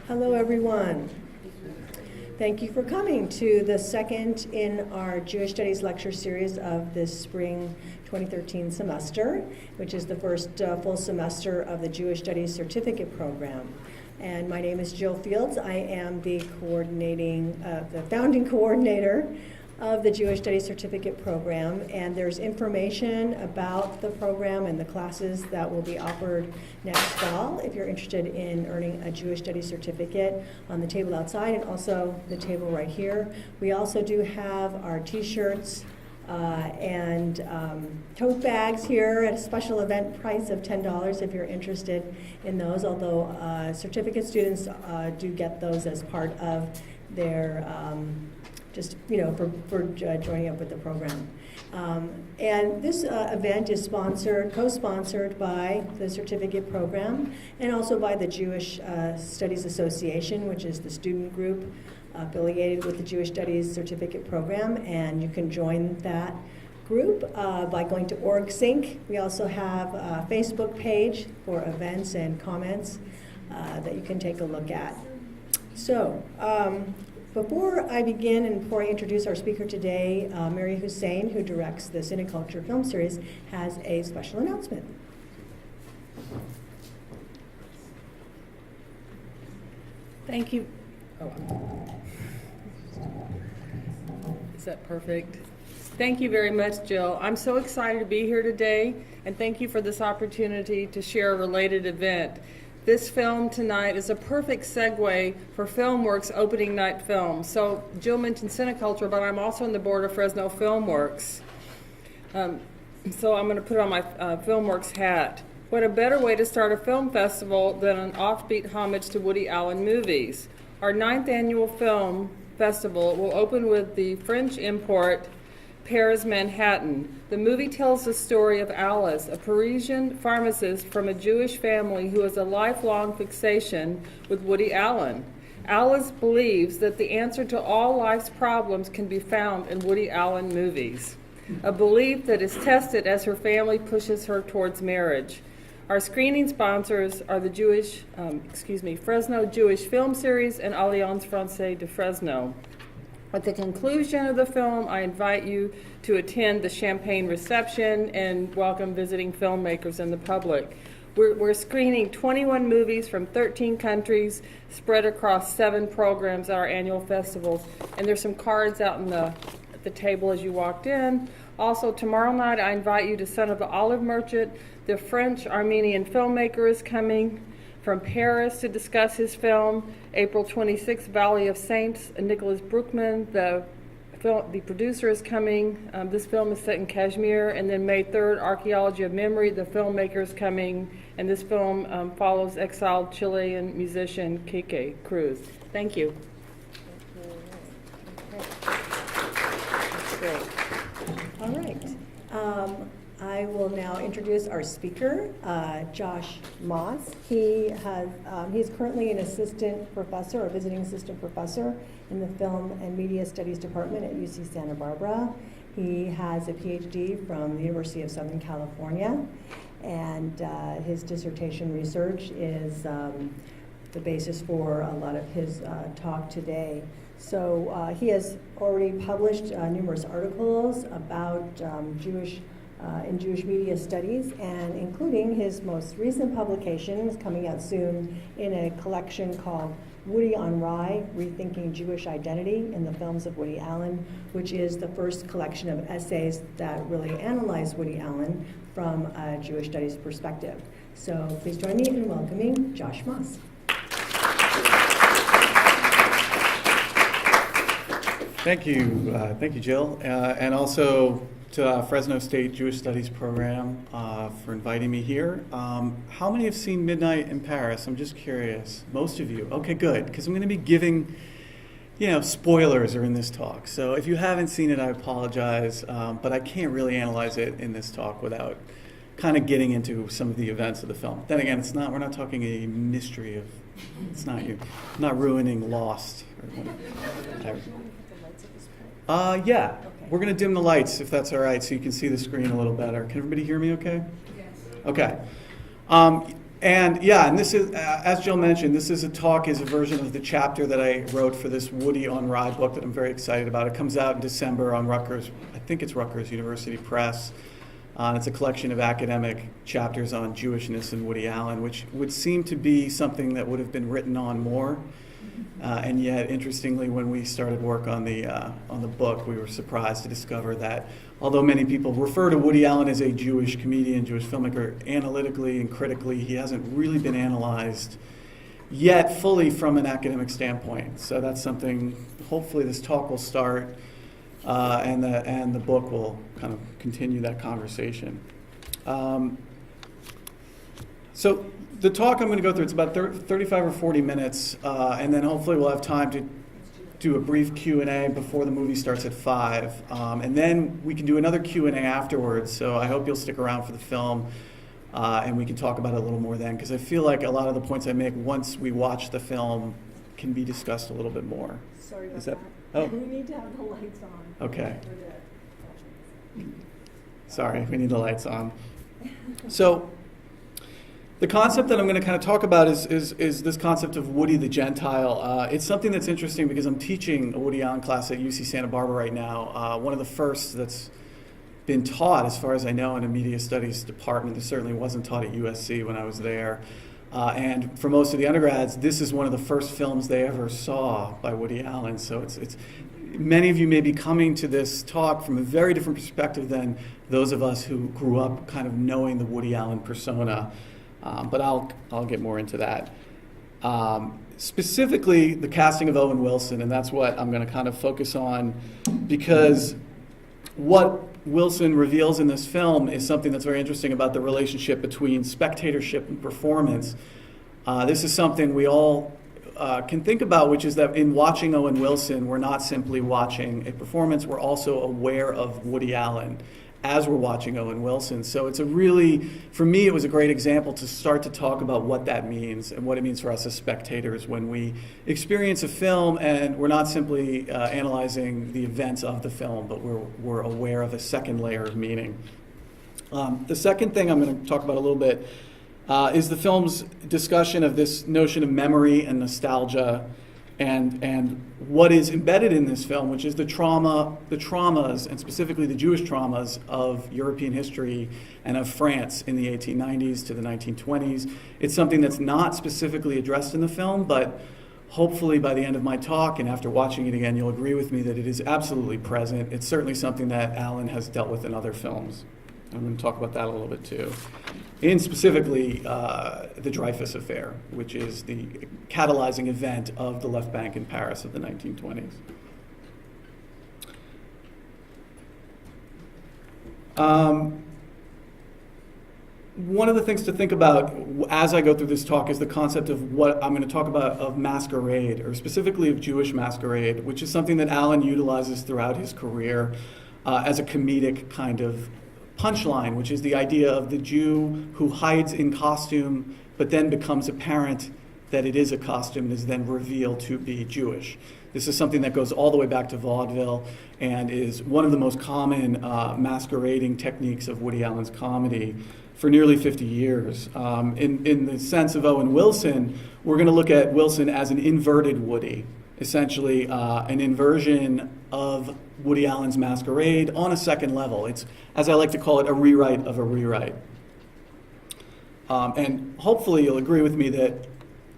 Hello, everyone. Thank you for coming to the second in our Jewish Studies lecture series of this spring 2013 semester, which is the first full semester of the Jewish Studies certificate program. And my name is Jill Fields. I am the founding coordinator of the Jewish Studies certificate program, and there's information about the program and the classes that will be offered next fall if you're interested in earning a Jewish Studies certificate on the table outside and also the table right here. We also do have our t-shirts and tote bags here at a special event price of $10 if you're interested in those, although certificate students do get those as part of their for joining up with the program. And this event is co-sponsored by the certificate program and also by the Jewish Studies Association, which is the student group affiliated with the Jewish Studies certificate program, and you can join that group by going to OrgSync. We also have a Facebook page for events and comments that you can take a look at. So, before I begin and before I introduce our speaker today, Mary Hussein, who directs the Cineculture film series, has a special announcement. Thank you. Is that perfect? Thank you very much, Jill. I'm so excited to be here today, and thank you for this opportunity to share a related event. This film tonight is a perfect segue for FilmWorks opening night film. So Jill mentioned Cineculture, but I'm also on the board of Fresno FilmWorks. So I'm going to put on my FilmWorks hat. What a better way to start a film festival than an offbeat homage to Woody Allen movies. Our 9th annual film festival will open with the French import Paris, Manhattan. The movie tells the story of Alice, a Parisian pharmacist from a Jewish family who has a lifelong fixation with Woody Allen. Alice believes that the answer to all life's problems can be found in Woody Allen movies, a belief that is tested as her family pushes her towards marriage. Our screening sponsors are the Fresno Jewish Film Series and Alliance Française de Fresno. At the conclusion of the film, I invite you to attend the champagne reception and welcome visiting filmmakers and the public. We're screening 21 movies from 13 countries spread across 7 programs at our annual festivals. And there's some cards out at the table as you walked in. Also, tomorrow night, I invite you to Son of the Olive Merchant. The French-Armenian filmmaker is coming from Paris to discuss his film. April 26th, Valley of Saints, Nicholas Bruckmann, the producer, is coming. This film is set in Kashmir. And then May 3rd, Archaeology of Memory, the filmmaker is coming. And this film follows exiled Chilean musician Kike Cruz. Thank you. That's great. All right. I will now introduce our speaker, Josh Moss. He's currently an assistant professor, or visiting assistant professor in the Film and Media Studies Department at UC Santa Barbara. He has a PhD from the University of Southern California, and his dissertation research is the basis for a lot of his talk today. So he has already published numerous articles about in Jewish media studies, and including his most recent publication is coming out soon in a collection called Woody on Rye, Rethinking Jewish Identity in the Films of Woody Allen, which is the first collection of essays that really analyze Woody Allen from a Jewish studies perspective. So please join me in welcoming Josh Moss. Thank you, Jill, and also to Fresno State Jewish Studies Program for inviting me here. How many have seen Midnight in Paris? I'm just curious. Most of you. Okay, good, because I'm going to be giving, spoilers are in this talk. So if you haven't seen it, I apologize, but I can't really analyze it in this talk without kind of getting into some of the events of the film. Then again, we're not talking a mystery of, I'm not ruining Lost. Yeah. Okay. We're going to dim the lights, if that's all right, so you can see the screen a little better. Can everybody hear me okay? Yes. Okay. And yeah, and this is, as Jill mentioned, this is a version of the chapter that I wrote for this Woody on Ride book that I'm very excited about. It comes out in December on Rutgers, I think it's Rutgers University Press. It's a collection of academic chapters on Jewishness and Woody Allen, which would seem to be something that would have been written on more. And yet, interestingly, when we started work on the book, we were surprised to discover that although many people refer to Woody Allen as a Jewish comedian, Jewish filmmaker, analytically and critically, he hasn't really been analyzed yet fully from an academic standpoint. So that's something, hopefully this talk will start, and the book will kind of continue that conversation. So the talk I'm going to go through, it's about 35 or 40 minutes, and then hopefully we'll have time to do a brief Q&A before the movie starts at 5. And then we can do another Q&A afterwards, so I hope you'll stick around for the film, and we can talk about it a little more then, because I feel like a lot of the points I make once we watch the film can be discussed a little bit more. Sorry about Is that- that. oh. We need to have the lights on. Okay. For the- Sorry, we need the lights on. So the concept that I'm going to kind of talk about is this concept of Woody the Gentile. It's something that's interesting because I'm teaching a Woody Allen class at UC Santa Barbara right now, one of the first that's been taught, as far as I know, in a media studies department. It certainly wasn't taught at USC when I was there. And for most of the undergrads, this is one of the first films they ever saw by Woody Allen. So it's many of you may be coming to this talk from a very different perspective than those of us who grew up kind of knowing the Woody Allen persona. But I'll get more into that. Specifically, the casting of Owen Wilson, and that's what I'm going to kind of focus on, because what Wilson reveals in this film is something that's very interesting about the relationship between spectatorship and performance. This is something we all can think about, which is that in watching Owen Wilson, we're not simply watching a performance, we're also aware of Woody Allen as we're watching Owen Wilson. So it's for me, it was a great example to start to talk about what that means and what it means for us as spectators when we experience a film and we're not simply analyzing the events of the film, but we're aware of a second layer of meaning. The second thing I'm going to talk about a little bit is the film's discussion of this notion of memory and nostalgia, and what is embedded in this film, which is the traumas, and specifically the Jewish traumas of European history and of France in the 1890s to the 1920s. It's something that's not specifically addressed in the film, but hopefully by the end of my talk and after watching it again, you'll agree with me that it is absolutely present. It's certainly something that Allen has dealt with in other films. I'm going to talk about that a little bit too. In specifically the Dreyfus Affair, which is the catalyzing event of the left bank in Paris of the 1920s. One of the things to think about as I go through this talk is the concept of what I'm going to talk about of masquerade, or specifically of Jewish masquerade, which is something that Allen utilizes throughout his career as a comedic kind of punchline, which is the idea of the Jew who hides in costume but then becomes apparent that it is a costume and is then revealed to be Jewish. This is something that goes all the way back to vaudeville and is one of the most common masquerading techniques of Woody Allen's comedy for nearly 50 years. In the sense of Owen Wilson, we're going to look at Wilson as an inverted Woody, essentially an inversion of Woody Allen's masquerade on a second level. It's, as I like to call it, a rewrite of a rewrite. And hopefully you'll agree with me that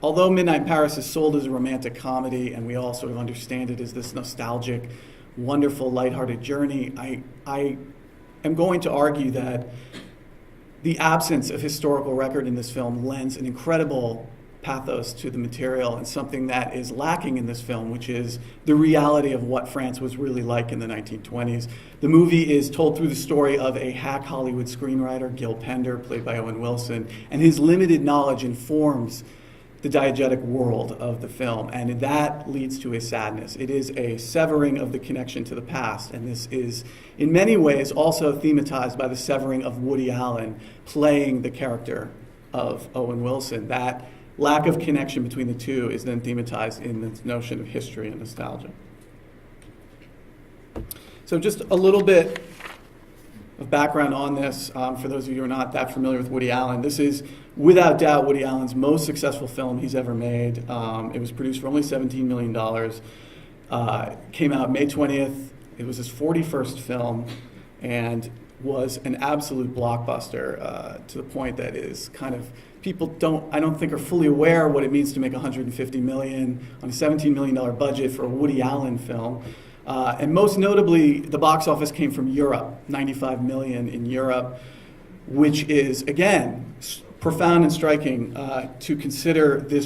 although Midnight in Paris is sold as a romantic comedy and we all sort of understand it as this nostalgic, wonderful, lighthearted journey, I am going to argue that the absence of historical record in this film lends an incredible pathos to the material, and something that is lacking in this film, which is the reality of what France was really like in the 1920s. The movie is told through the story of a hack Hollywood screenwriter, Gil Pender, played by Owen Wilson, and his limited knowledge informs the diegetic world of the film, and that leads to a sadness. It is a severing of the connection to the past, and this is, in many ways, also thematized by the severing of Woody Allen playing the character of Owen Wilson. That lack of connection between the two is then thematized in this notion of history and nostalgia. So just a little bit of background on this, for those of you who are not that familiar with Woody Allen, this is without doubt Woody Allen's most successful film he's ever made. It was produced for only $17 million. Came out May 20th. It was his 41st film and was an absolute blockbuster, to the point that is kind of, people I don't think are fully aware what it means to make $150 million on a $17 million budget for a Woody Allen film. And most notably, the box office came from Europe, $95 million in Europe, which is, again, profound and striking to consider the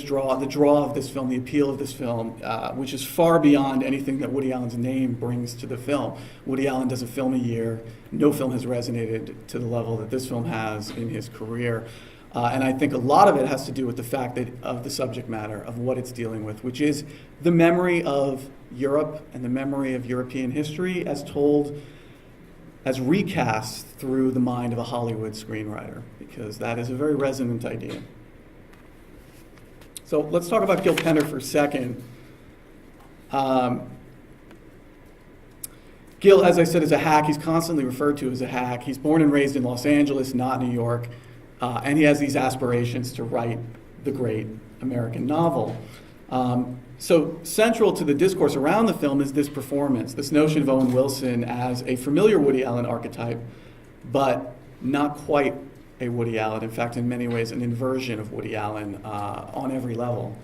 draw of this film, the appeal of this film, which is far beyond anything that Woody Allen's name brings to the film. Woody Allen does a film a year. No film has resonated to the level that this film has in his career. And I think a lot of it has to do with the fact of the subject matter, of what it's dealing with, which is the memory of Europe and the memory of European history as told, as recast through the mind of a Hollywood screenwriter, because that is a very resonant idea. So let's talk about Gil Pender for a second. Gil, as I said, is a hack. He's constantly referred to as a hack. He's born and raised in Los Angeles, not New York. And he has these aspirations to write the great American novel. So central to the discourse around the film is this performance, this notion of Owen Wilson as a familiar Woody Allen archetype, but not quite a Woody Allen. In fact, in many ways, an inversion of Woody Allen on every level.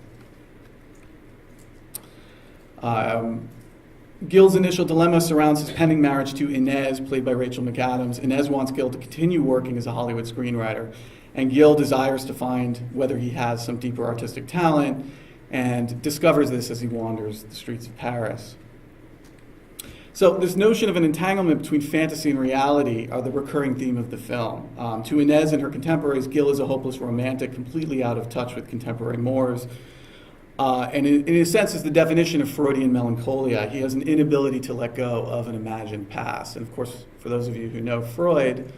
Gil's initial dilemma surrounds his pending marriage to Inez, played by Rachel McAdams. Inez wants Gil to continue working as a Hollywood screenwriter, and Gil desires to find whether he has some deeper artistic talent, and discovers this as he wanders the streets of Paris. So this notion of an entanglement between fantasy and reality are the recurring theme of the film. To Inez and her contemporaries, Gil is a hopeless romantic, completely out of touch with contemporary mores. And in a sense is the definition of Freudian melancholia. He has an inability to let go of an imagined past. And of course, for those of you who know Freud,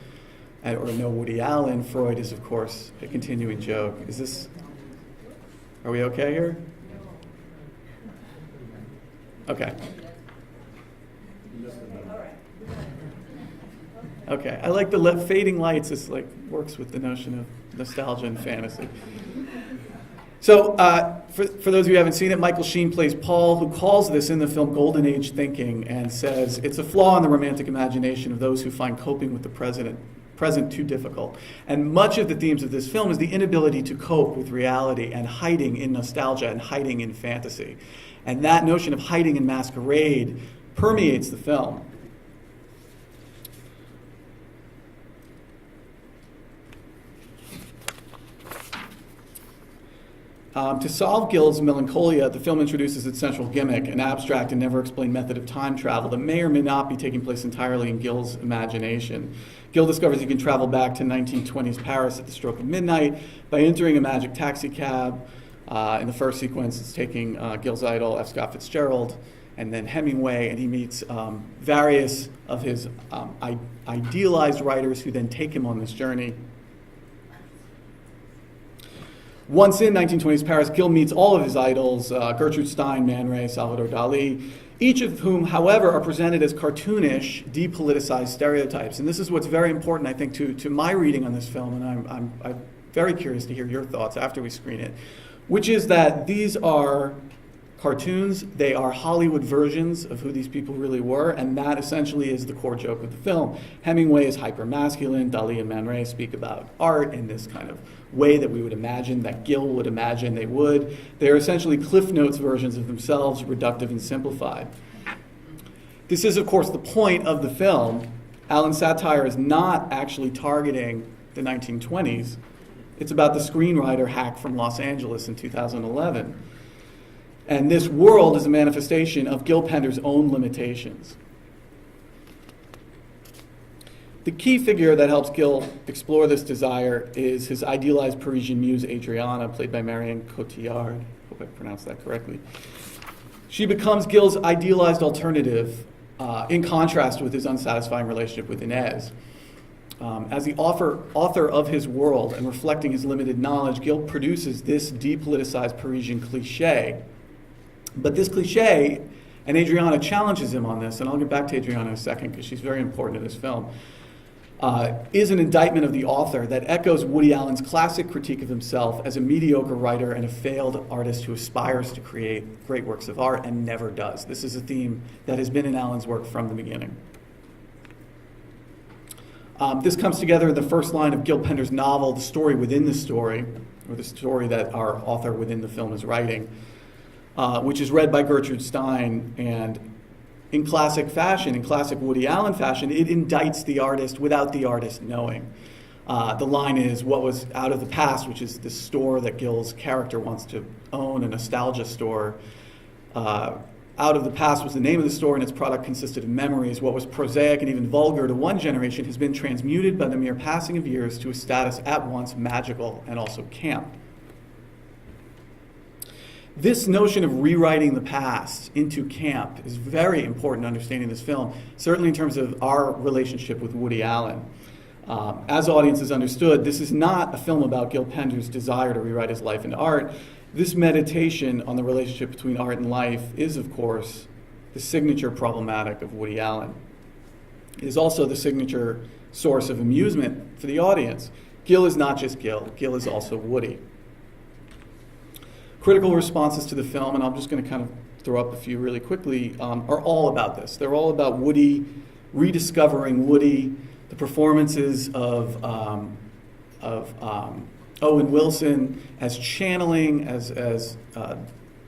or know Woody Allen, Freud is of course a continuing joke. Are we okay here? Okay. Okay, I like the fading lights. It's like works with the notion of nostalgia and fantasy. So, for those of you who haven't seen it, Michael Sheen plays Paul, who calls this in the film Golden Age thinking, and says it's a flaw in the romantic imagination of those who find coping with the present too difficult. And much of the themes of this film is the inability to cope with reality and hiding in nostalgia and hiding in fantasy. And that notion of hiding in masquerade permeates the film. To solve Gil's melancholia, the film introduces its central gimmick, an abstract and never explained method of time travel that may or may not be taking place entirely in Gil's imagination. Gil discovers he can travel back to 1920s Paris at the stroke of midnight by entering a magic taxi cab. In the first sequence, it's taking Gil's idol, F. Scott Fitzgerald, and then Hemingway, and he meets various of his idealized writers who then take him on this journey. Once in 1920s Paris, Gil meets all of his idols, Gertrude Stein, Man Ray, Salvador Dali, each of whom, however, are presented as cartoonish, depoliticized stereotypes. And this is what's very important, I think, to my reading on this film, and I'm very curious to hear your thoughts after we screen it, which is that these are cartoons, they are Hollywood versions of who these people really were, and that essentially is the core joke of the film. Hemingway is hyper-masculine, Dali and Man Ray speak about art in this kind of way that we would imagine, that Gil would imagine they would. They're essentially Cliff Notes versions of themselves, reductive and simplified. This is, of course, the point of the film. Allen's satire is not actually targeting the 1920s. It's about the screenwriter hack from Los Angeles in 2011. And this world is a manifestation of Gil Pender's own limitations. The key figure that helps Gil explore this desire is his idealized Parisian muse, Adriana, played by Marion Cotillard. Hope I pronounced that correctly. She becomes Gil's idealized alternative in contrast with his unsatisfying relationship with Inez. As the author of his world and reflecting his limited knowledge, Gil produces this depoliticized Parisian cliche. But this cliche, and Adriana challenges him on this, and I'll get back to Adriana in a second because she's very important to this film. is an indictment of the author that echoes Woody Allen's classic critique of himself as a mediocre writer and a failed artist who aspires to create great works of art and never does. This is a theme that has been in Allen's work from the beginning. This comes together in the first line of Gil Pender's novel, The Story Within the Story, or the story that our author within the film is writing, which is read by Gertrude Stein. And in classic fashion, in classic Woody Allen fashion, it indicts the artist without the artist knowing. The line is, what was out of the past, which is this store that Gil's character wants to own, a nostalgia store. Out of the past was the name of the store, and its product consisted of memories. What was prosaic and even vulgar to one generation has been transmuted by the mere passing of years to a status at once magical and also camp. This notion of rewriting the past into camp is very important to understanding this film, certainly in terms of our relationship with Woody Allen. As audiences understood, this is not a film about Gil Pender's desire to rewrite his life into art. This meditation on the relationship between art and life is, of course, the signature problematic of Woody Allen. It is also the signature source of amusement for the audience. Gil is not just Gil. Gil is also Woody. Critical responses to the film, and I'm just going to kind of throw up a few really quickly, are all about this. They're all about Woody, rediscovering Woody, the performances of Owen Wilson as channeling, as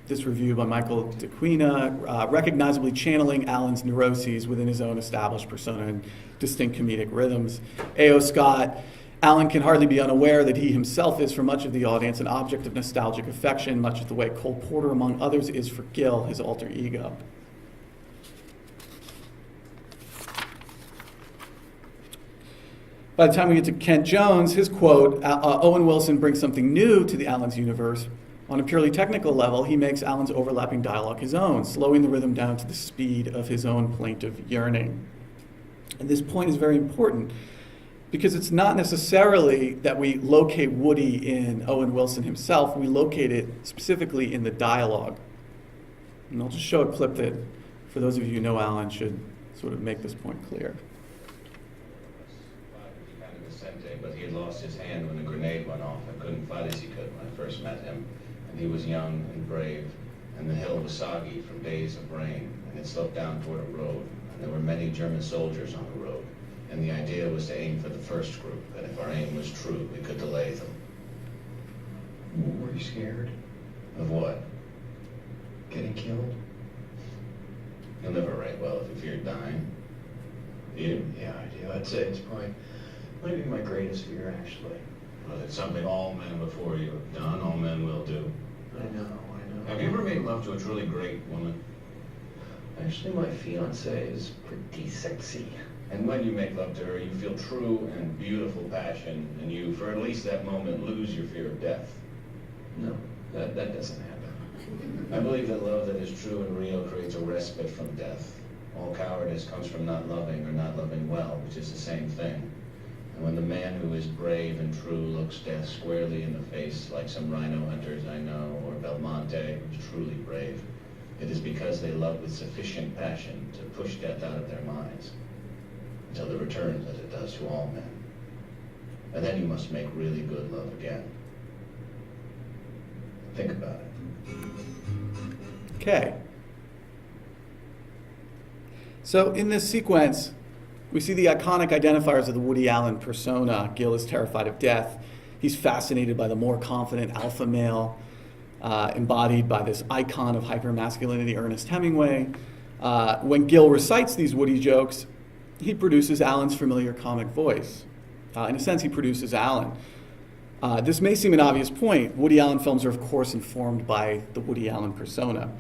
this review by Michael DeQuina, recognizably channeling Allen's neuroses within his own established persona and distinct comedic rhythms. A.O. Scott, Allen can hardly be unaware that he himself is, for much of the audience, an object of nostalgic affection, much of the way Cole Porter, among others, is for Gil, his alter ego. By the time we get to Kent Jones, his quote, Owen Wilson brings something new to the Allen's universe. On a purely technical level, he makes Allen's overlapping dialogue his own, slowing the rhythm down to the speed of his own plaintive yearning. And this point is very important because it's not necessarily that we locate Woody in Owen Wilson himself, we locate it specifically in the dialogue. And I'll just show a clip that, for those of you who know Allen, should sort of make this point clear. But he had lost his hand when the grenade went off and couldn't fight as he could when I first met him. And he was young and brave, and the hill was soggy from days of rain, and it sloped down toward a road, and there were many German soldiers on the road. And the idea was to aim for the first group, and if our aim was true, we could delay them. Were you scared? Of what? Getting killed? You'll never write well if you feared dying. Do you? Yeah, I do. I'd say it's probably might be my greatest fear, actually. Well, it's something all men before you have done, all men will do. I know. Have you ever made love to a truly great woman? Actually, my fiancée is pretty sexy. And when you make love to her, you feel true and beautiful passion, and you, for at least that moment, lose your fear of death. No, that doesn't happen. I believe that love that is true and real creates a respite from death. All cowardice comes from not loving or not loving well, which is the same thing. And when the man who is brave and true looks death squarely in the face, like some rhino hunters I know, or Belmonte, who's truly brave, it is because they love with sufficient passion to push death out of their minds, until it returns as it does to all men. And then you must make really good love again. Think about it. Okay. So in this sequence, we see the iconic identifiers of the Woody Allen persona. Gil is terrified of death. He's fascinated by the more confident alpha male, embodied by this icon of hypermasculinity, Ernest Hemingway. When Gil recites these Woody jokes, he produces Allen's familiar comic voice. In a sense, he produces Allen. This may seem an obvious point. Woody Allen films are, of course, informed by the Woody Allen persona.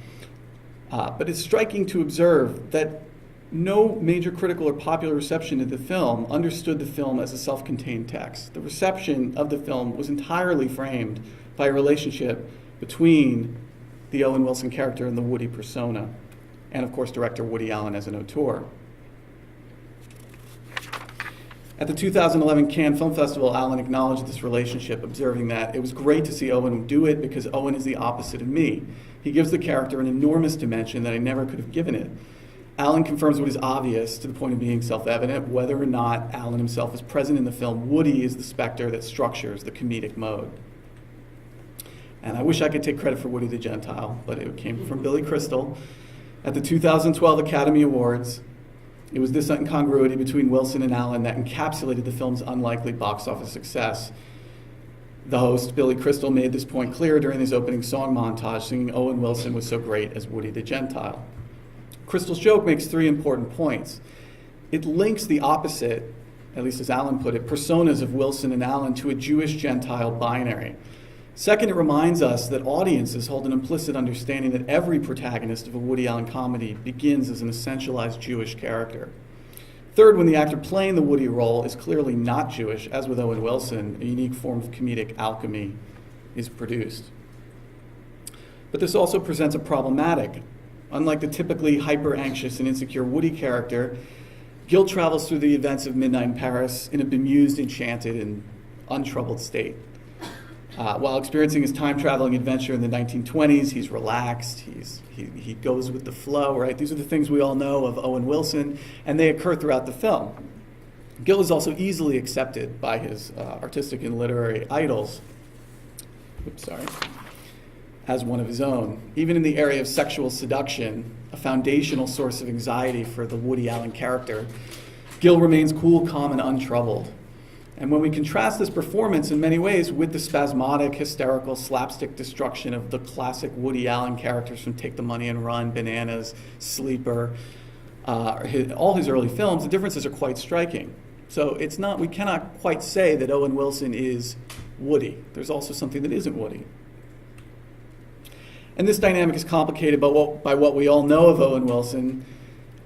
But it's striking to observe that no major critical or popular reception of the film understood the film as a self-contained text. The reception of the film was entirely framed by a relationship between the Owen Wilson character and the Woody persona, and of course director Woody Allen as an auteur. At the 2011 Cannes Film Festival, Allen acknowledged this relationship, observing that it was great to see Owen do it because Owen is the opposite of me. He gives the character an enormous dimension that I never could have given it. Allen confirms what is obvious to the point of being self-evident. Whether or not Allen himself is present in the film, Woody is the specter that structures the comedic mode. And I wish I could take credit for Woody the Gentile, but it came from Billy Crystal at the 2012 Academy Awards. It was this incongruity between Wilson and Allen that encapsulated the film's unlikely box office success. The host, Billy Crystal, made this point clear during his opening song montage, singing Owen Wilson was so great as Woody the Gentile. Crystal's joke makes three important points. It links the opposite, at least as Allen put it, personas of Wilson and Allen to a Jewish-Gentile binary. Second, it reminds us that audiences hold an implicit understanding that every protagonist of a Woody Allen comedy begins as an essentialized Jewish character. Third, when the actor playing the Woody role is clearly not Jewish, as with Owen Wilson, a unique form of comedic alchemy is produced. But this also presents a problematic. Unlike the typically hyper-anxious and insecure Woody character, Gil travels through the events of Midnight in Paris in a bemused, enchanted, and untroubled state. While experiencing his time-traveling adventure in the 1920s, he's relaxed, he goes with the flow, right? These are the things we all know of Owen Wilson, and they occur throughout the film. Gil is also easily accepted by his artistic and literary idols, as one of his own. Even in the area of sexual seduction, a foundational source of anxiety for the Woody Allen character, Gil remains cool, calm, and untroubled. And when we contrast this performance in many ways with the spasmodic, hysterical, slapstick destruction of the classic Woody Allen characters from Take the Money and Run, Bananas, Sleeper, all his early films, the differences are quite striking. So we cannot quite say that Owen Wilson is Woody. There's also something that isn't Woody. And this dynamic is complicated by what we all know of Owen Wilson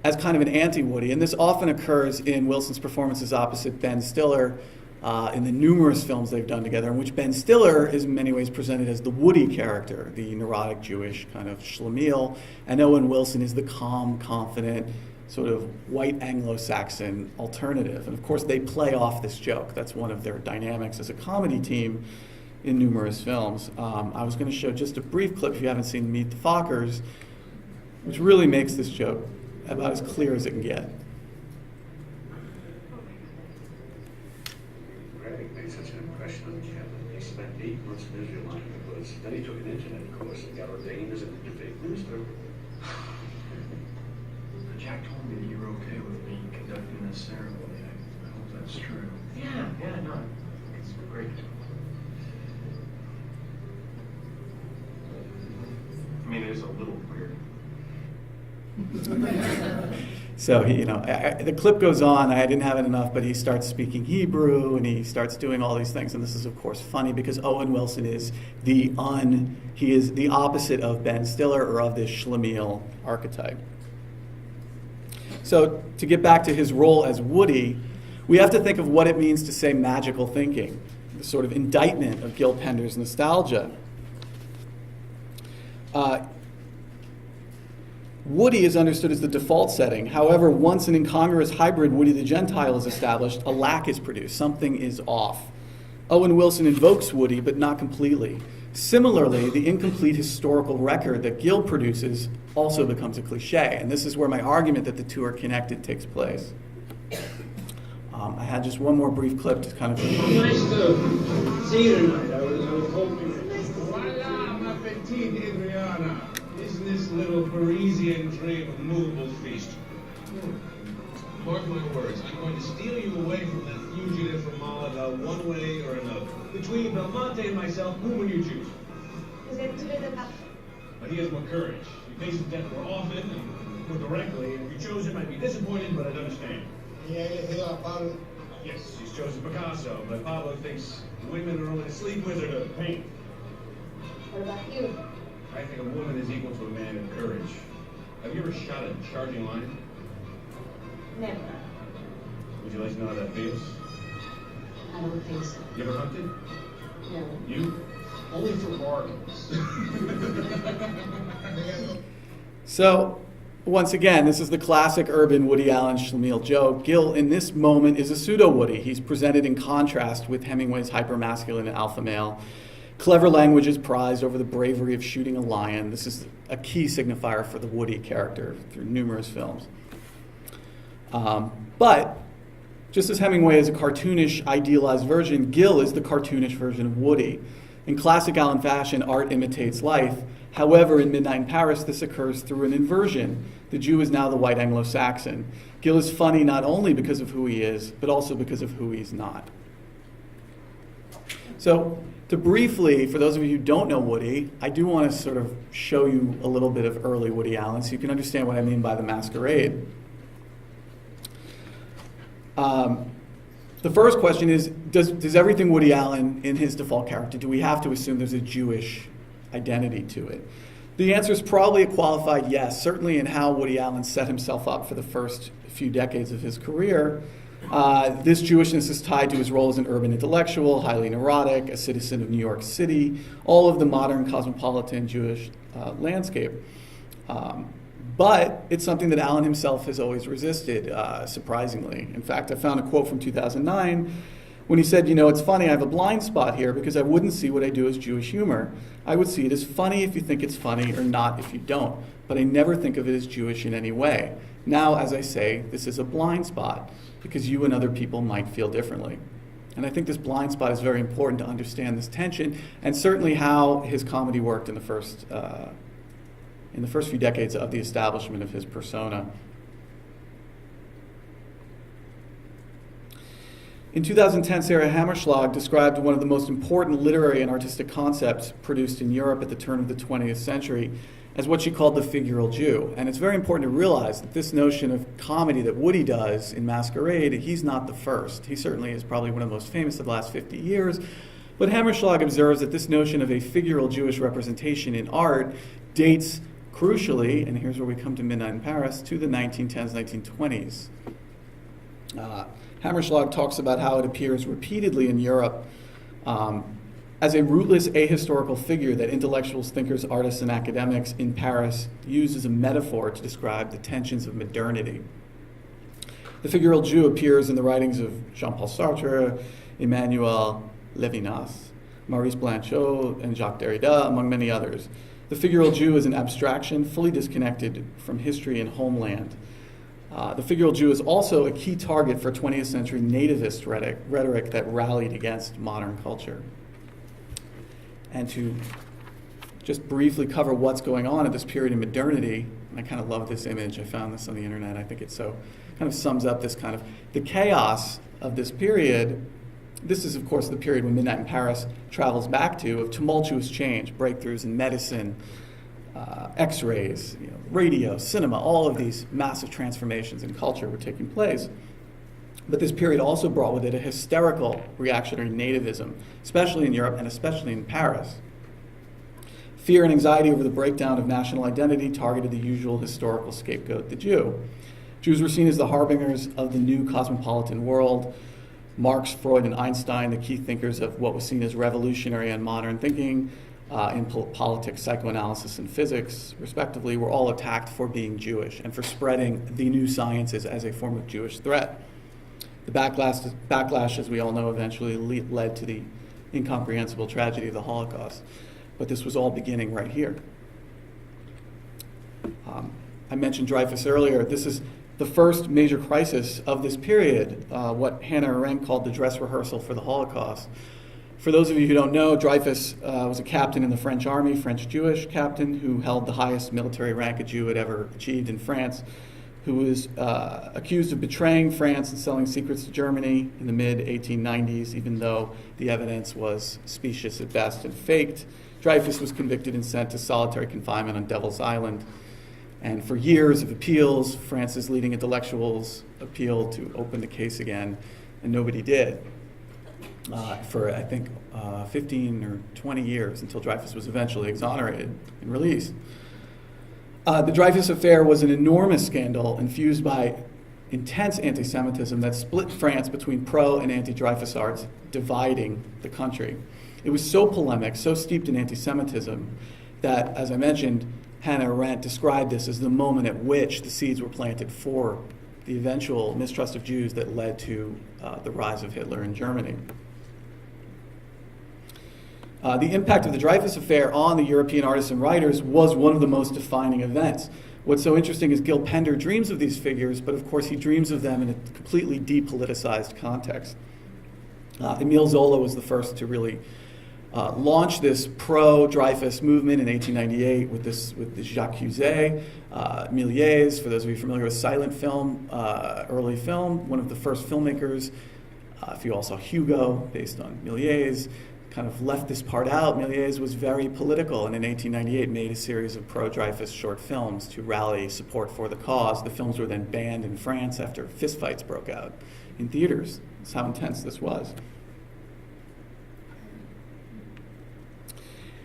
as kind of an anti-Woody. And this often occurs in Wilson's performances opposite Ben Stiller in the numerous films they've done together, in which Ben Stiller is in many ways presented as the Woody character, the neurotic Jewish kind of schlemiel, and Owen Wilson is the calm, confident, sort of white Anglo-Saxon alternative. And of course, they play off this joke. That's one of their dynamics as a comedy team in numerous films. I was going to show just a brief clip, if you haven't seen Meet the Fockers, which really makes this joke about as clear as it can get. Greg made such an impression on Kevin. He spent 8 months in Israel on the woods. Then he took an internet course and got ordained as an interfaith minister. Jack told me that you were okay with me conducting this ceremony. I hope that's true. Yeah, no, it's great. I mean, it is a little weird. So the clip goes on. I didn't have it enough, but he starts speaking Hebrew and he starts doing all these things. And this is, of course, funny because Owen Wilson is he is the opposite of Ben Stiller or of this schlemiel archetype. So to get back to his role as Woody, we have to think of what it means to say magical thinking, the sort of indictment of Gil Pender's nostalgia. Woody is understood as the default setting. However, once an incongruous hybrid Woody the Gentile is established, a lack is produced. Something is off. Owen Wilson invokes Woody, but not completely. Similarly, the incomplete historical record that Gil produces also becomes a cliche. And this is where my argument that the two are connected takes place. I had just one more brief clip to kind of... Nice to see you tonight. I was hoping... Voila, ma petite Adriana. Isn't this little Parisian dream a movable feast? Mark my words, I'm going to steal you away from that fugitive from Malaga one way or another. Between Belmonte and myself, whom would you choose? But he has more courage. He faces death more often and more directly, and if you chose him, I'd be disappointed, but I'd understand. Yes, he's chosen Picasso, but Pablo thinks women are only to sleep with or to paint. What about you? I think a woman is equal to a man in courage. Have you ever shot a charging lion? Never. Would you like to know how that feels? I don't think so. You ever hunted? No. You? Only for bargains. So, once again, this is the classic urban Woody Allen schlemiel joke. Gil, in this moment, is a pseudo-Woody. He's presented in contrast with Hemingway's hyper-masculine alpha male. Clever language is prized over the bravery of shooting a lion. This is a key signifier for the Woody character through numerous films. But just as Hemingway is a cartoonish, idealized version, Gill is the cartoonish version of Woody. In classic Allen fashion, art imitates life. However, in Midnight in Paris, this occurs through an inversion. The Jew is now the white Anglo-Saxon. Gill is funny not only because of who he is, but also because of who he's not. So, to briefly, for those of you who don't know Woody, I do want to sort of show you a little bit of early Woody Allen so you can understand what I mean by the masquerade. The first question is, does everything Woody Allen in his default character, do we have to assume there's a Jewish identity to it? The answer is probably a qualified yes, certainly in how Woody Allen set himself up for the first few decades of his career. This Jewishness is tied to his role as an urban intellectual, highly neurotic, a citizen of New York City, all of the modern cosmopolitan Jewish landscape. But it's something that Allen himself has always resisted, surprisingly. In fact, I found a quote from 2009 when he said, it's funny, I have a blind spot here because I wouldn't see what I do as Jewish humor. I would see it as funny if you think it's funny or not if you don't. But I never think of it as Jewish in any way. Now, as I say, this is a blind spot because you and other people might feel differently. And I think this blind spot is very important to understand this tension and certainly how his comedy worked in the first few decades of the establishment of his persona. In 2010, Sarah Hammerschlag described one of the most important literary and artistic concepts produced in Europe at the turn of the 20th century as what she called the figural Jew. And it's very important to realize that this notion of comedy that Woody does in Masquerade, he's not the first. He certainly is probably one of the most famous of the last 50 years. But Hammerschlag observes that this notion of a figural Jewish representation in art dates crucially, and here's where we come to Midnight in Paris, to the 1910s, 1920s. Hammerschlag talks about how it appears repeatedly in Europe as a rootless ahistorical figure that intellectuals, thinkers, artists, and academics in Paris use as a metaphor to describe the tensions of modernity. The figural Jew appears in the writings of Jean-Paul Sartre, Emmanuel Levinas, Maurice Blanchot, and Jacques Derrida, among many others. The figural Jew is an abstraction fully disconnected from history and homeland. The figural Jew is also a key target for 20th century nativist rhetoric that rallied against modern culture. And to just briefly cover what's going on at this period in modernity, and I kind of love this image, I found this on the internet, I think it so kind of sums up this kind of, the chaos of this period. This is, of course, the period when Midnight in Paris travels back to, of tumultuous change, breakthroughs in medicine, X-rays, radio, cinema, all of these massive transformations in culture were taking place. But this period also brought with it a hysterical reactionary nativism, especially in Europe and especially in Paris. Fear and anxiety over the breakdown of national identity targeted the usual historical scapegoat, the Jew. Jews were seen as the harbingers of the new cosmopolitan world. Marx, Freud, and Einstein, the key thinkers of what was seen as revolutionary and modern thinking in politics, psychoanalysis, and physics, respectively, were all attacked for being Jewish and for spreading the new sciences as a form of Jewish threat. The backlash, as we all know, eventually led to the incomprehensible tragedy of the Holocaust. But this was all beginning right here. I mentioned Dreyfus earlier. This is the first major crisis of this period, what Hannah Arendt called the dress rehearsal for the Holocaust. For those of you who don't know, Dreyfus was a captain in the French army, French Jewish captain, who held the highest military rank a Jew had ever achieved in France, who was accused of betraying France and selling secrets to Germany in the mid-1890s, even though the evidence was specious at best and faked. Dreyfus was convicted and sent to solitary confinement on Devil's Island. And for years of appeals, France's leading intellectuals appealed to open the case again, and nobody did. For, I think, 15 or 20 years until Dreyfus was eventually exonerated and released. The Dreyfus Affair was an enormous scandal infused by intense anti-Semitism that split France between pro- and anti-Dreyfus arts, dividing the country. It was so polemic, so steeped in anti-Semitism, that, as I mentioned, Hannah Arendt described this as the moment at which the seeds were planted for the eventual mistrust of Jews that led to the rise of Hitler in Germany. The impact of the Dreyfus Affair on the European artists and writers was one of the most defining events. What's so interesting is Gil Pender dreams of these figures, but of course he dreams of them in a completely depoliticized context. Emile Zola was the first to really launch this pro-Dreyfus movement in 1898 with Jacques Cuset, Méliès, for those of you familiar with silent film, early film, one of the first filmmakers. If you all saw Hugo, based on Méliès, kind of left this part out. Méliès was very political, and in 1898 made a series of pro-Dreyfus short films to rally support for the cause. The films were then banned in France after fistfights broke out in theaters. That's how intense this was.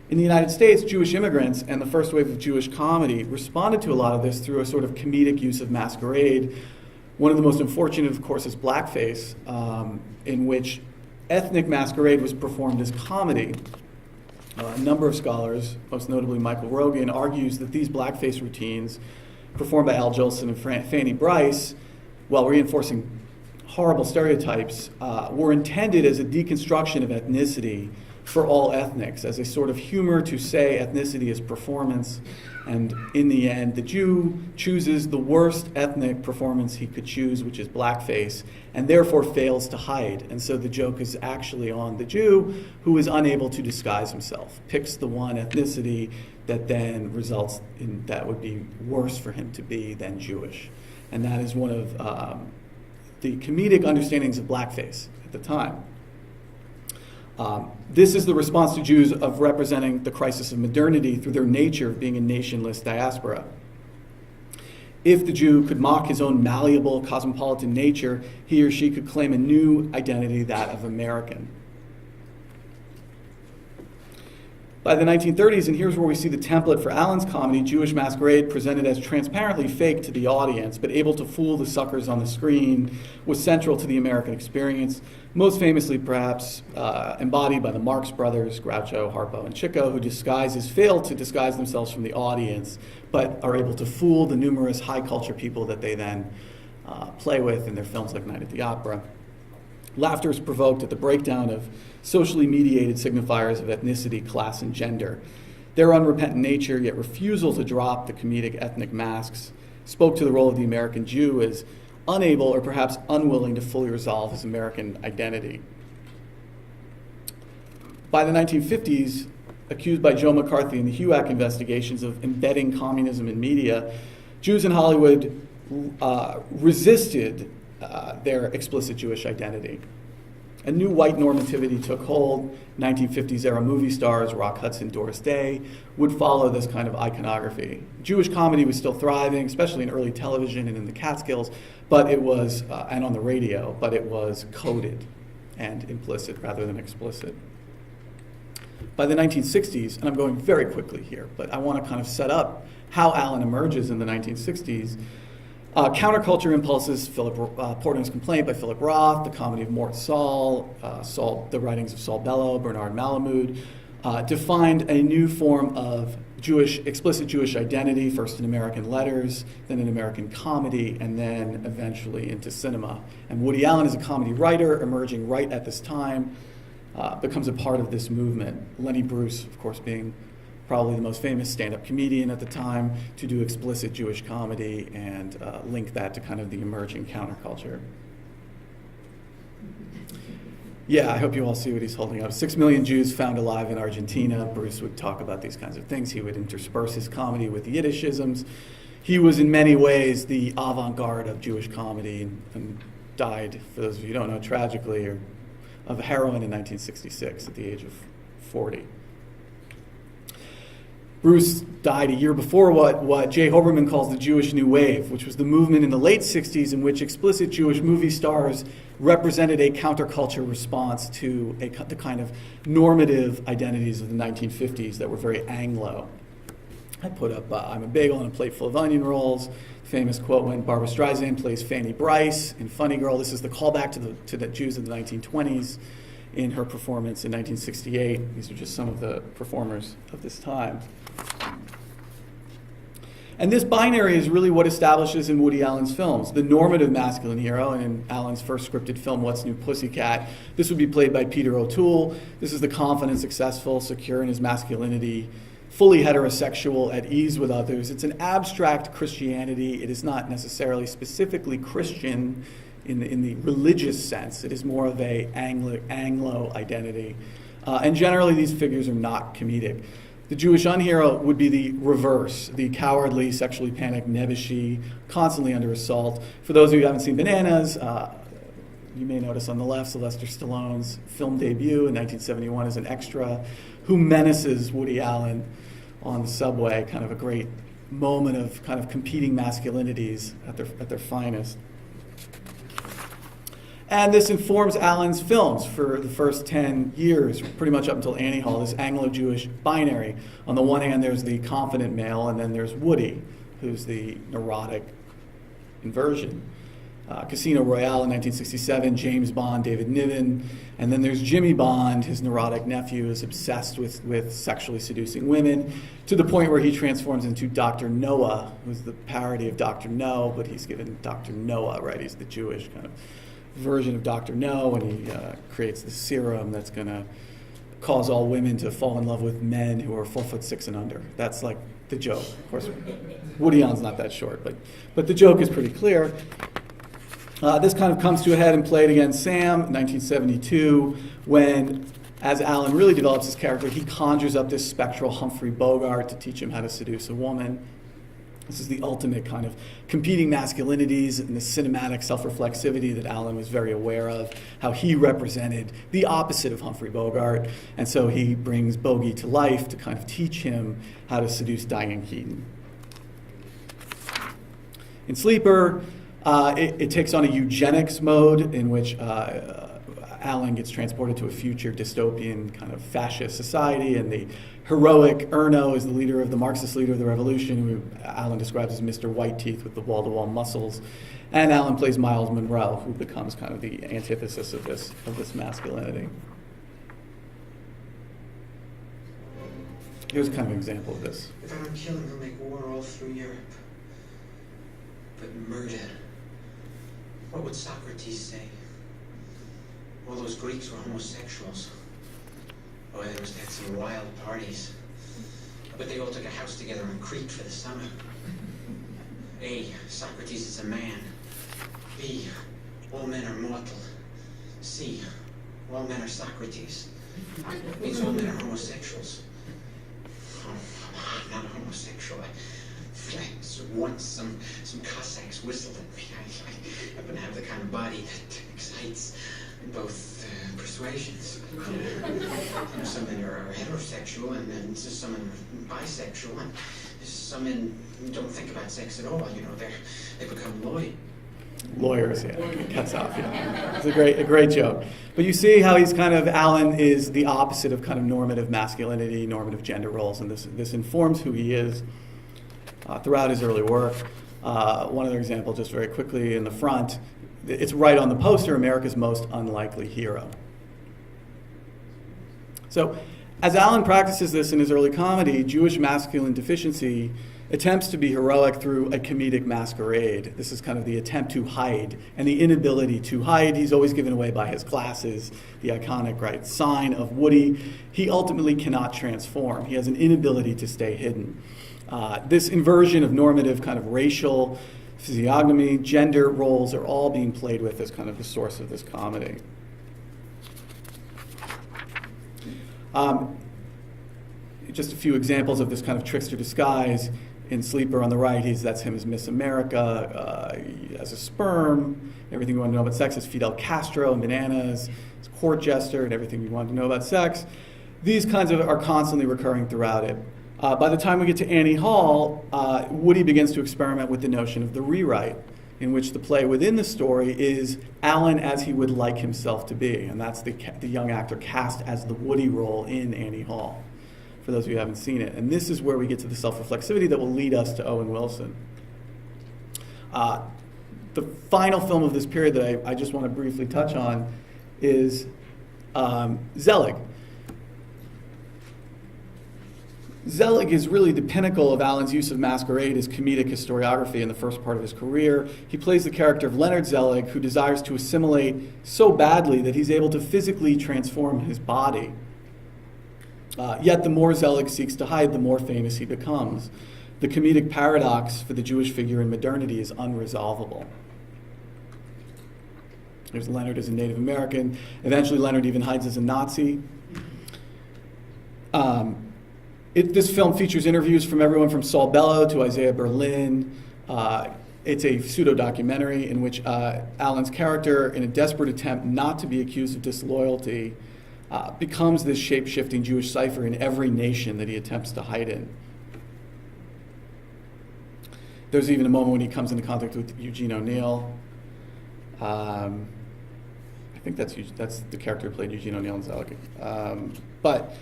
In the United States, Jewish immigrants and the first wave of Jewish comedy responded to a lot of this through a sort of comedic use of masquerade. One of the most unfortunate, of course, is blackface, in which ethnic masquerade was performed as comedy. A number of scholars, most notably Michael Rogan, argues that these blackface routines, performed by Al Jolson and Fanny Brice, while reinforcing horrible stereotypes, were intended as a deconstruction of ethnicity for all ethnics, as a sort of humor to say ethnicity is performance, and in the end, the Jew chooses the worst ethnic performance he could choose, which is blackface, and therefore fails to hide. And so the joke is actually on the Jew, who is unable to disguise himself, picks the one ethnicity that then results in that would be worse for him to be than Jewish. And that is one of the comedic understandings of blackface at the time. This is the response to Jews of representing the crisis of modernity through their nature of being a nationless diaspora. If the Jew could mock his own malleable cosmopolitan nature, he or she could claim a new identity, that of American. By the 1930s, and here's where we see the template for Allen's comedy, Jewish masquerade, presented as transparently fake to the audience, but able to fool the suckers on the screen, was central to the American experience, most famously perhaps embodied by the Marx Brothers, Groucho, Harpo, and Chico, who fail to disguise themselves from the audience, but are able to fool the numerous high culture people that they then play with in their films like Night at the Opera. Laughter is provoked at the breakdown of socially mediated signifiers of ethnicity, class, and gender. Their unrepentant nature, yet refusal to drop the comedic ethnic masks, spoke to the role of the American Jew as unable or perhaps unwilling to fully resolve his American identity. By the 1950s, accused by Joe McCarthy in the HUAC investigations of embedding communism in media, Jews in Hollywood resisted their explicit Jewish identity. A new white normativity took hold. 1950s era movie stars, Rock Hudson, Doris Day, would follow this kind of iconography. Jewish comedy was still thriving, especially in early television and in the Catskills, but it was, and on the radio, but it was coded and implicit rather than explicit. By the 1960s, and I'm going very quickly here, but I want to kind of set up how Allen emerges in the 1960s. Counterculture impulses, Portnoy's Complaint by Philip Roth, the comedy of Mort Saul, the writings of Saul Bellow, Bernard Malamud, defined a new form of explicit Jewish identity, first in American letters, then in American comedy, and then eventually into cinema. And Woody Allen, as a comedy writer, emerging right at this time, becomes a part of this movement. Lenny Bruce, of course, being probably the most famous stand-up comedian at the time, to do explicit Jewish comedy and link that to kind of the emerging counterculture. Yeah, I hope you all see what he's holding up. 6 million Jews found alive in Argentina. Bruce would talk about these kinds of things. He would intersperse his comedy with Yiddishisms. He was in many ways the avant-garde of Jewish comedy and died, for those of you who don't know, tragically, of heroin in 1966 at the age of 40. Bruce died a year before what Jay Hoberman calls the Jewish New Wave, which was the movement in the late 60s in which explicit Jewish movie stars represented a counterculture response to the kind of normative identities of the 1950s that were very Anglo. I put up I'm a bagel and a plate full of onion rolls. Famous quote when Barbra Streisand plays Fanny Brice in Funny Girl. This is the callback to the Jews of the 1920s in her performance in 1968. These are just some of the performers of this time. And this binary is really what establishes in Woody Allen's films the normative masculine hero. And in Allen's first scripted film, What's New Pussycat, this would be played by Peter O'Toole. This is the confident, successful, secure in his masculinity fully heterosexual, at ease with others. It's an abstract Christianity. It is not necessarily specifically Christian in the religious sense. It is more of a Anglo identity. And generally, these figures are not comedic. The Jewish unhero would be the reverse, the cowardly, sexually panicked Nebuchadnezzar, constantly under assault. For those of you who haven't seen Bananas, you may notice on the left Sylvester Stallone's film debut in 1971 as an extra who menaces Woody Allen on the subway, kind of a great moment of kind of competing masculinities at their finest. And this informs Allen's films for the first 10 years, pretty much up until Annie Hall, this Anglo-Jewish binary. On the one hand, there's the confident male, and then there's Woody, who's the neurotic inversion. Casino Royale in 1967, James Bond, David Niven, and then there's Jimmy Bond, his neurotic nephew, is obsessed with sexually seducing women, to the point where he transforms into Dr. Noah, who's the parody of Dr. No, but he's given Dr. Noah, right? He's the Jewish kind of version of Dr. No, and he creates the serum that's going to cause all women to fall in love with men who are 4'6" and under. That's like the joke. Of course, Woody Allen's not that short, but the joke is pretty clear. This kind of comes to a head in Play It Again, Sam, 1972, when, as Allen really develops his character, he conjures up this spectral Humphrey Bogart to teach him how to seduce a woman. This is the ultimate kind of competing masculinities and the cinematic self-reflexivity that Allen was very aware of, how he represented the opposite of Humphrey Bogart. And so he brings Bogey to life to kind of teach him how to seduce Diane Keaton. In Sleeper, it takes on a eugenics mode in which Allen gets transported to a future dystopian kind of fascist society, and the heroic Erno is the leader of the Marxist leader of the revolution, who Allen describes as Mr. Whiteteeth with the wall-to-wall muscles. And Allen plays Miles Monroe, who becomes kind of the antithesis of this masculinity. Here's kind of an example of this. If I don't kill him, he'll make war all through Europe. But murder, what would Socrates say? All those Greeks were homosexuals. Boy, they must have had some wild parties. But they all took a house together on Crete for the summer. A, Socrates is a man. B, all men are mortal. C, all men are Socrates. It means all men are homosexuals. Oh, I'm not a homosexual. Once some Cossacks whistled at me. I happen to have the kind of body that excites both persuasions. Some men are heterosexual, and then some men are bisexual, and some men don't think about sex at all. You know, they become lawyers, yeah. Cuts off, yeah. It's a great joke. But you see how he's kind of, Allen is the opposite of kind of normative masculinity, normative gender roles, and this informs who he is throughout his early work. One other example, just very quickly, in the front, it's right on the poster, America's Most Unlikely Hero. So, as Allen practices this in his early comedy, Jewish masculine deficiency attempts to be heroic through a comedic masquerade. This is kind of the attempt to hide, and the inability to hide. He's always given away by his glasses, the iconic, right, sign of Woody. He ultimately cannot transform. He has an inability to stay hidden. This inversion of normative kind of racial physiognomy, gender roles are all being played with as kind of the source of this comedy. Just a few examples of this kind of trickster disguise. In Sleeper on the right, that's him as Miss America, as a sperm, everything you want to know about sex, is Fidel Castro in Bananas, as court jester, and everything you want to know about sex. These kinds of are constantly recurring throughout it. By the time we get to Annie Hall, Woody begins to experiment with the notion of the rewrite, in which the play within the story is Allen as he would like himself to be, and that's the young actor cast as the Woody role in Annie Hall, for those of you who haven't seen it. And this is where we get to the self-reflexivity that will lead us to Owen Wilson. The final film of this period that I just want to briefly touch on is Zelig. Zelig is really the pinnacle of Allen's use of masquerade as comedic historiography in the first part of his career. He plays the character of Leonard Zelig, who desires to assimilate so badly that he's able to physically transform his body. Yet the more Zelig seeks to hide, the more famous he becomes. The comedic paradox for the Jewish figure in modernity is unresolvable. There's Leonard as a Native American. Eventually, Leonard even hides as a Nazi. This film features interviews from everyone from Saul Bellow to Isaiah Berlin. It's a pseudo-documentary in which Alan's character, in a desperate attempt not to be accused of disloyalty, becomes this shape-shifting Jewish cipher in every nation that he attempts to hide in. There's even a moment when he comes into contact with Eugene O'Neill. I think that's the character who played Eugene O'Neill in Zelig. But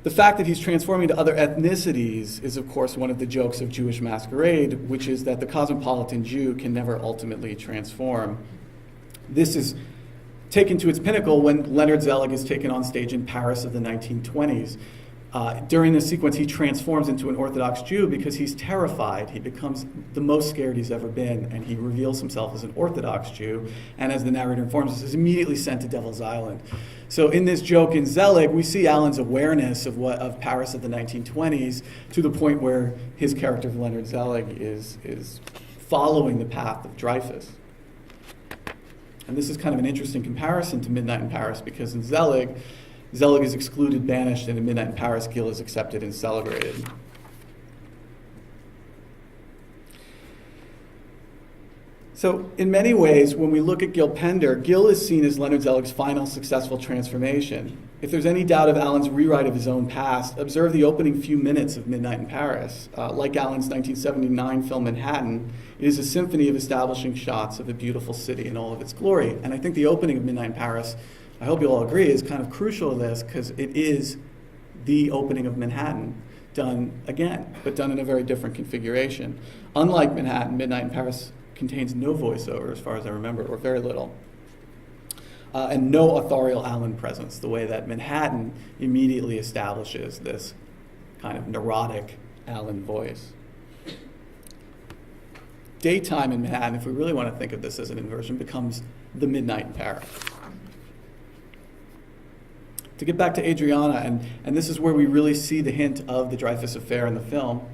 the fact that he's transforming to other ethnicities is, of course, one of the jokes of Jewish masquerade, which is that the cosmopolitan Jew can never ultimately transform. This is taken to its pinnacle when Leonard Zelig is taken on stage in Paris of the 1920s. During this sequence, he transforms into an Orthodox Jew because he's terrified. He becomes the most scared he's ever been, and he reveals himself as an Orthodox Jew, and as the narrator informs us, is immediately sent to Devil's Island. So in this joke in Zelig, we see Alan's awareness of Paris of the 1920s to the point where his character of Leonard Zelig is following the path of Dreyfus. And this is kind of an interesting comparison to Midnight in Paris, because in Zelig is excluded, banished, and in Midnight in Paris, Gil is accepted and celebrated. So in many ways, when we look at Gil Pender, Gil is seen as Leonard Zelig's final successful transformation. If there's any doubt of Alan's rewrite of his own past, observe the opening few minutes of Midnight in Paris. Like Alan's 1979 film Manhattan, it is a symphony of establishing shots of a beautiful city in all of its glory. And I think the opening of Midnight in Paris, I hope you all agree, is kind of crucial to this, because it is the opening of Manhattan done again, but done in a very different configuration. Unlike Manhattan, Midnight in Paris contains no voiceover, as far as I remember, or very little. And no authorial Alan presence, the way that Manhattan immediately establishes this kind of neurotic Alan voice. Daytime in Manhattan, if we really want to think of this as an inversion, becomes the Midnight in Paris. To get back to Adriana, and this is where we really see the hint of the Dreyfus affair in the film,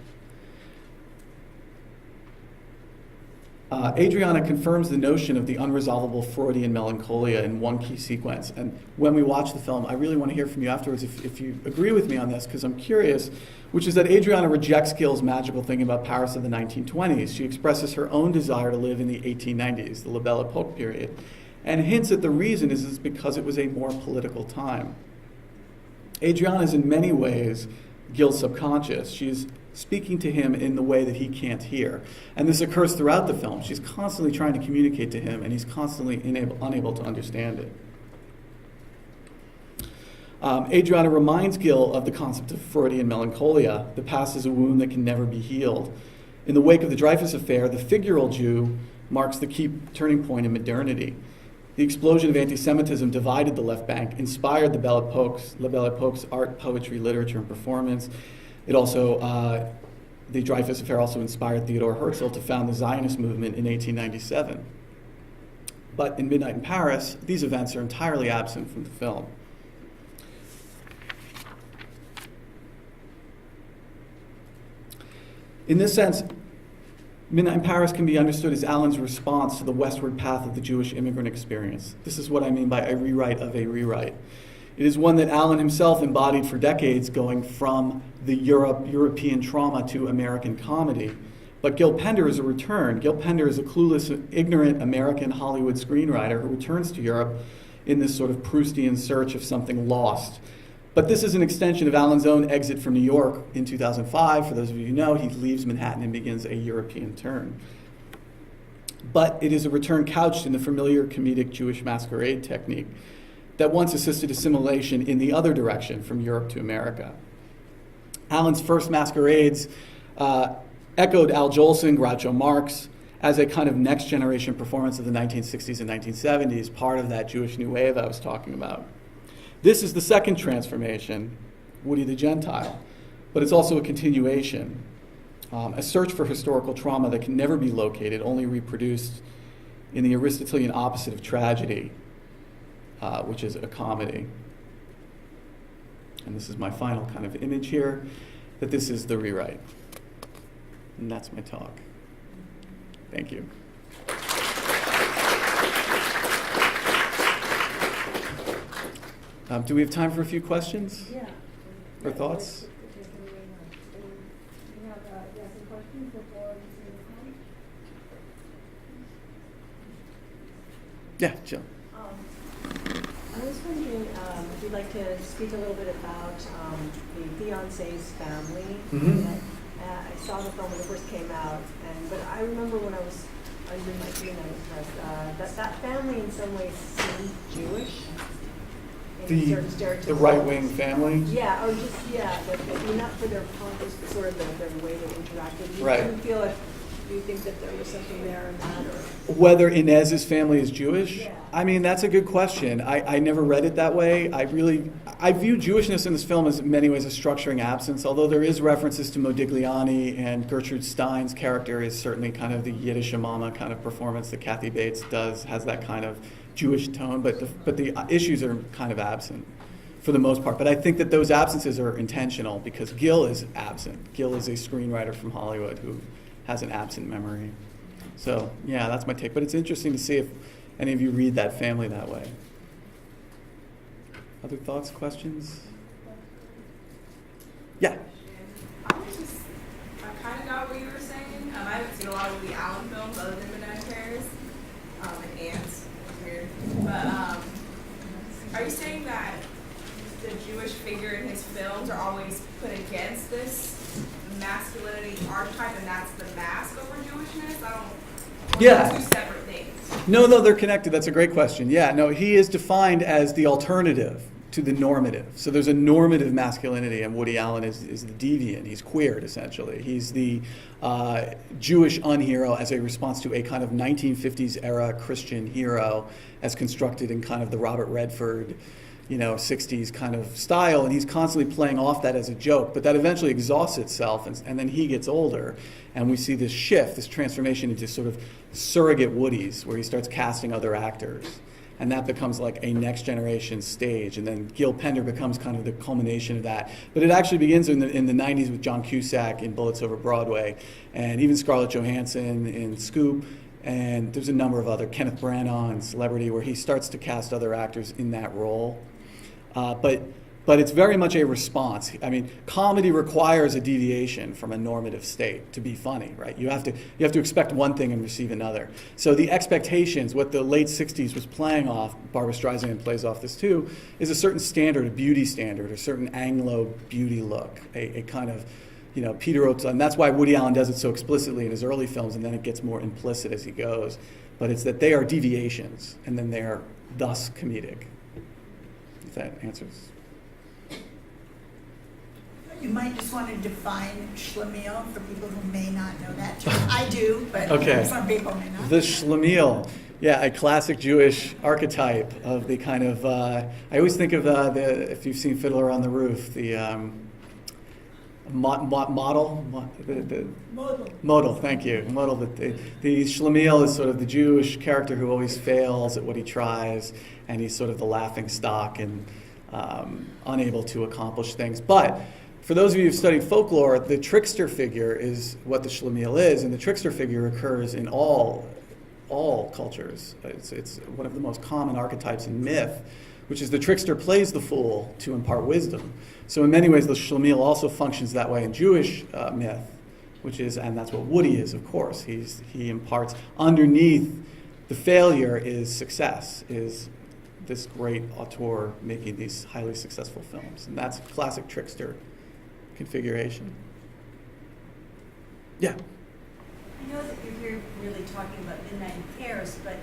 Adriana confirms the notion of the unresolvable Freudian melancholia in one key sequence. And when we watch the film, I really want to hear from you afterwards if you agree with me on this, because I'm curious, which is that Adriana rejects Gil's magical thing about Paris of the 1920s. She expresses her own desire to live in the 1890s, the La Belle Epoque period, and hints that the reason is because it was a more political time. Adriana is in many ways Gil's subconscious. She's speaking to him in the way that he can't hear. And this occurs throughout the film. She's constantly trying to communicate to him, and he's constantly unable to understand it. Adriana reminds Gil of the concept of Freudian melancholia. The past is a wound that can never be healed. In the wake of the Dreyfus affair, the figural Jew marks the key turning point in modernity. The explosion of anti-Semitism divided the left bank, inspired the La Belle Epoque's art, poetry, literature, and performance. It also, the Dreyfus affair also inspired Theodor Herzl to found the Zionist movement in 1897. But in Midnight in Paris, these events are entirely absent from the film. In this sense, Midnight in Paris can be understood as Alan's response to the westward path of the Jewish immigrant experience. This is what I mean by a rewrite of a rewrite. It is one that Alan himself embodied for decades, going from the European trauma to American comedy. But Gil Pender is a return. Gil Pender is a clueless, ignorant American Hollywood screenwriter who returns to Europe in this sort of Proustian search of something lost. But this is an extension of Alan's own exit from New York in 2005. For those of you who know, he leaves Manhattan and begins a European turn. But it is a return couched in the familiar comedic Jewish masquerade technique that once assisted assimilation in the other direction, from Europe to America. Alan's first masquerades echoed Al Jolson, Groucho Marx, as a kind of next generation performance of the 1960s and 1970s, part of that Jewish New Wave I was talking about. This is the second transformation, Woody the Gentile, but it's also a continuation, a search for historical trauma that can never be located, only reproduced in the Aristotelian opposite of tragedy, which is a comedy. and this is my final kind of image here, that this is the rewrite. And that's my talk. Thank you. Do we have time for a few questions? Yeah. Or thoughts? Do you have some questions before we see the film? Yeah, Jill. I was wondering if you'd like to speak a little bit about the fiance's family. Mhm. I saw the film when it first came out, but I remember when I was under my teenage that family in some ways seemed Jewish. In certain stereotypes. The right-wing family? Yeah, or just, not for their politics, but sort of their way they interacted. Right. Do you think that there was something there in that, or? Whether Inez's family is Jewish? Yeah. I mean, that's a good question. I never read it that way. I view Jewishness in this film as in many ways a structuring absence, although there is references to Modigliani, and Gertrude Stein's character is certainly kind of the Yiddish mama kind of performance that Kathy Bates does, has that kind of Jewish tone, but the issues are kind of absent for the most part. But I think that those absences are intentional because Gil is absent. Gil is a screenwriter from Hollywood who has an absent memory. So, yeah, that's my take. But it's interesting to see if any of you read that family that way. Other thoughts, questions? Yeah. I kind of got what you were saying. I haven't seen a lot of Woody Allen films other than Midnight in Paris and Ants. It's weird. But are you saying that the Jewish figure in his films are always put against this masculinity archetype, and that's the mask over Jewishness? Yeah. Two separate things. No, they're connected. That's a great question. Yeah, no, he is defined as the alternative to the normative. So there's a normative masculinity, and Woody Allen is the deviant. He's queered, essentially. He's the Jewish unhero as a response to a kind of 1950s era Christian hero as constructed in kind of the Robert Redford, 60s kind of style, and he's constantly playing off that as a joke, but that eventually exhausts itself, and then he gets older, and we see this shift, this transformation into sort of surrogate Woodies, where he starts casting other actors, and that becomes like a next generation stage, and then Gil Pender becomes kind of the culmination of that. But it actually begins in the 90s with John Cusack in Bullets Over Broadway, and even Scarlett Johansson in Scoop, and there's a number of other, Kenneth Branagh in Celebrity, where he starts to cast other actors in that role. But it's very much a response. I mean, comedy requires a deviation from a normative state to be funny, right? You have to expect one thing and receive another. So the expectations, what the late 60s was playing off, Barbra Streisand plays off this too, is a certain standard, a beauty standard, a certain Anglo beauty look, a kind of, Peter O'Toole, and that's why Woody Allen does it so explicitly in his early films, and then it gets more implicit as he goes. But it's that they are deviations, and then they are thus comedic. If that answers. You might just want to define schlemiel for people who may not know that term. I do, but Okay. some people may not. The schlemiel, yeah, a classic Jewish archetype of the kind of, I always think of if you've seen Fiddler on the Roof, the model, model, thank you. Model, the schlemiel is sort of the Jewish character who always fails at what he tries, and he's sort of the laughing stock and unable to accomplish things. But for those of you who've studied folklore, the trickster figure is what the schlemiel is, and the trickster figure occurs in all cultures. It's one of the most common archetypes in myth, which is the trickster plays the fool to impart wisdom. So in many ways, the schlemiel also functions that way in Jewish myth, and that's what Woody is, of course. He imparts, underneath the failure is success, is this great auteur making these highly successful films. And that's classic trickster configuration. Yeah. I know that you're here really talking about Midnight in Paris, but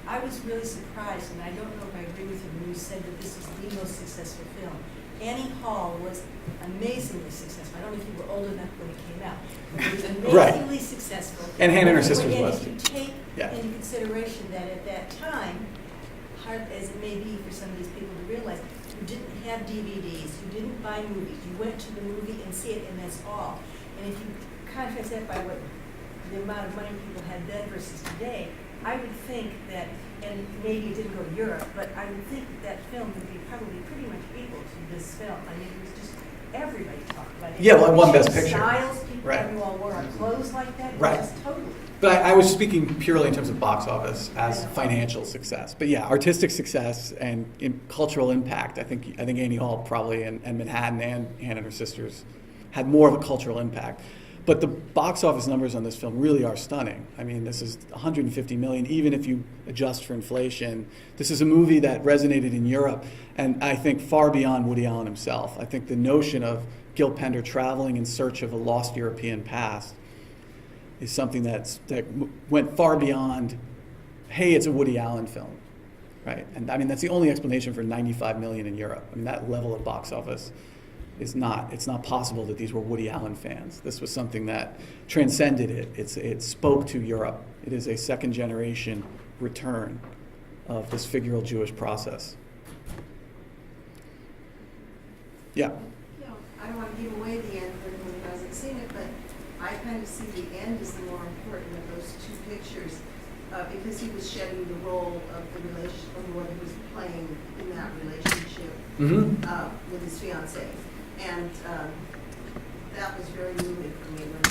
I was really surprised, and I don't know if I agree with you when you said that this is the most successful film. Annie Hall was amazingly successful. I don't know if you were old enough when it came out, but it was amazingly successful. And Hannah and Her Sisters and was. if you take into consideration that at that time, hard as it may be for some of these people to realize, you didn't have DVDs, you didn't buy movies, you went to the movie and see it, and that's all. And if you contrast that by what the amount of money people had then versus today, I would think that, and maybe it didn't go to Europe, but I would think that film would be probably pretty much equal to this film. I mean, it was just, everybody talked about it. Yeah, well, it won We Best showed Picture. Styles, people, Right. everyone wore our clothes like that. Right. Just totally. But I was speaking purely in terms of box office as financial success. But yeah, artistic success and cultural impact. I think Annie Hall probably and Manhattan and Hannah and her sisters had more of a cultural impact. But the box office numbers on this film really are stunning. I mean, this is 150 million, even if you adjust for inflation. This is a movie that resonated in Europe, and I think far beyond Woody Allen himself. I think the notion of Gil Pender traveling in search of a lost European past is something that went far beyond, hey, it's a Woody Allen film, right? And I mean, that's the only explanation for 95 million in Europe. I mean, that level of box office it's not possible that these were Woody Allen fans. This was something that transcended it. It spoke to Europe. It is a second generation return of this figural Jewish process. Yeah. I don't want to give away the end for anyone who hasn't seen it, but I kind of see the end as the more important of those two pictures because he was shedding the role of the relation of what he was playing in that relationship with his fiancée. And that was very moving for me when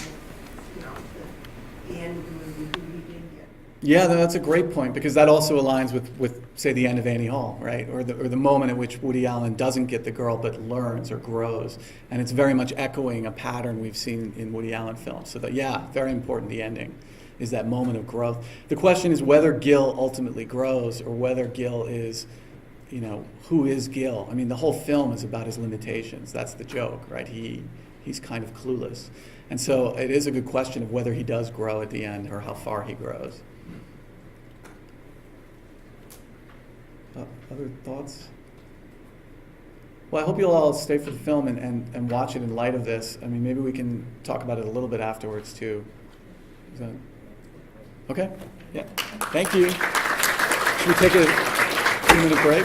the end of the movie, who he did get. Yeah, that's a great point because that also aligns with say the end of Annie Hall, right? Or the moment at which Woody Allen doesn't get the girl but learns or grows, and it's very much echoing a pattern we've seen in Woody Allen films. So that very important. The ending is that moment of growth. The question is whether Gil ultimately grows or whether Gil is, who is Gil? I mean, the whole film is about his limitations. That's the joke, right? He's kind of clueless. And so it is a good question of whether he does grow at the end or how far he grows. Other thoughts? Well, I hope you'll all stay for the film and watch it in light of this. I mean, maybe we can talk about it a little bit afterwards, too. Is that okay? Yeah. Thank you. Should we take a 2-minute break?